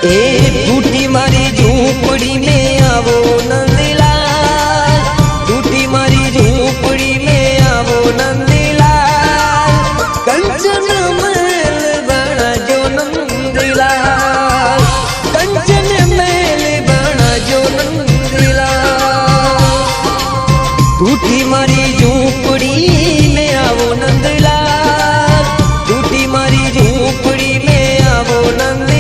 ए टूटी मारी झूपड़ी में आवो नंदलाल, टूटी मारी झूपड़ी में आवो नंदलाल, कंचन महल बना जो नंदलाल, कंचन महल बना जो नंदलाल, टूटी मारी झूपड़ी में आवो नंदलाल, टूटी मारी झूपड़ी में आवो नंदलाल,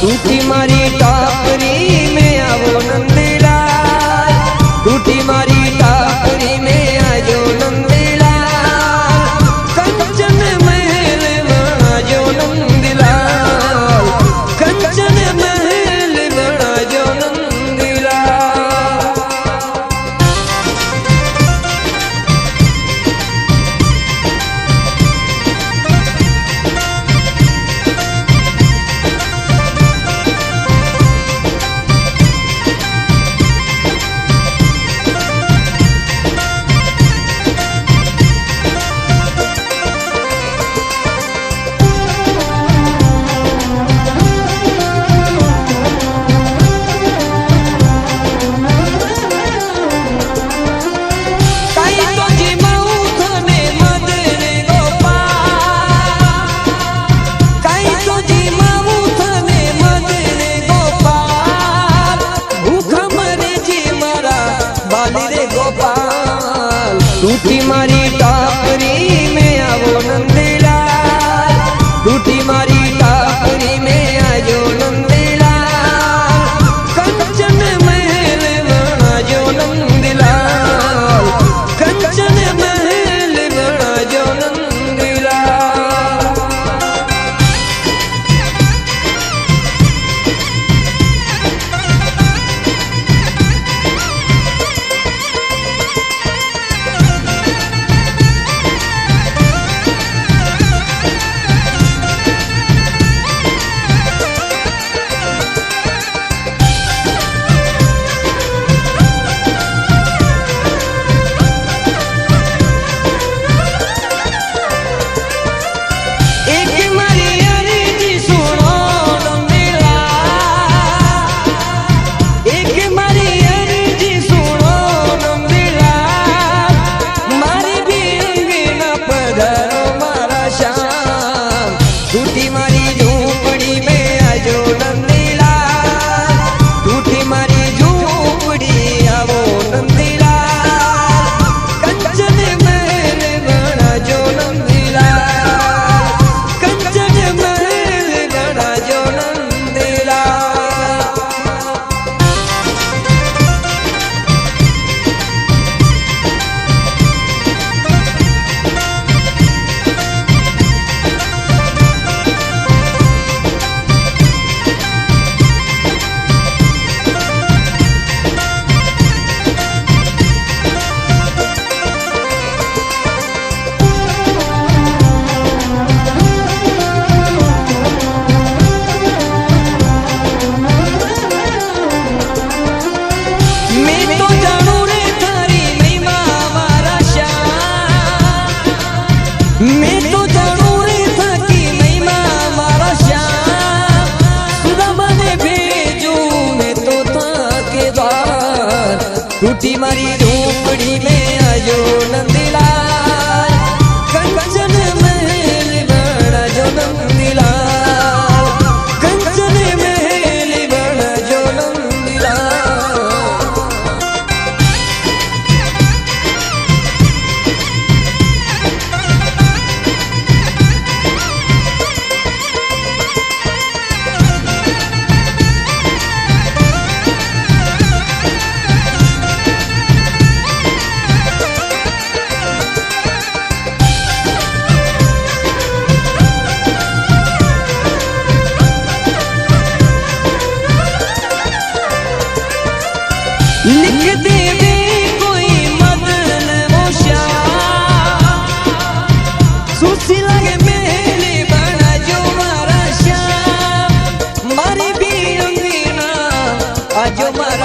टूटी मारी टापरी में आवो नंदलाल, टूटी मारी टापरी में आजो नंदलाल, कंचन महल बना जो नंदलाल, कंचन महल बना जो नंदलाल। टूटी मारी टापरी में आवो नंदलाल, टूटी मारी टापरी में आजो नंदलाल, कंचन महल बना जो नंदलाल, कंचन महल बना जो नंदलाल। टूटी मारी झूपड़ी में आजो नंदलाल, टूटी मारी झूपड़ी आवो नंदलाल, कंचन महल बना जो नंदलाल, कंचन महल बना जो नंदलाल। मैं तो जानू रे था कि महिमा मारा श्याम, सुदामा ने भेजू मैं तो था के द्वार, टूटी मारी झूपड़ी में आजो नंदलाल, कंचन महल बना जो नंदलाल, कंचन महल बना जो नंदलाल।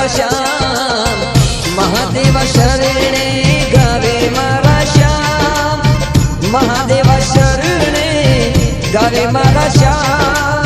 શ્યામ મહાદેવ શરણે ગાવે મારા શ્યામ મહાદેવ શરણે ગાવે મારા શ્યામ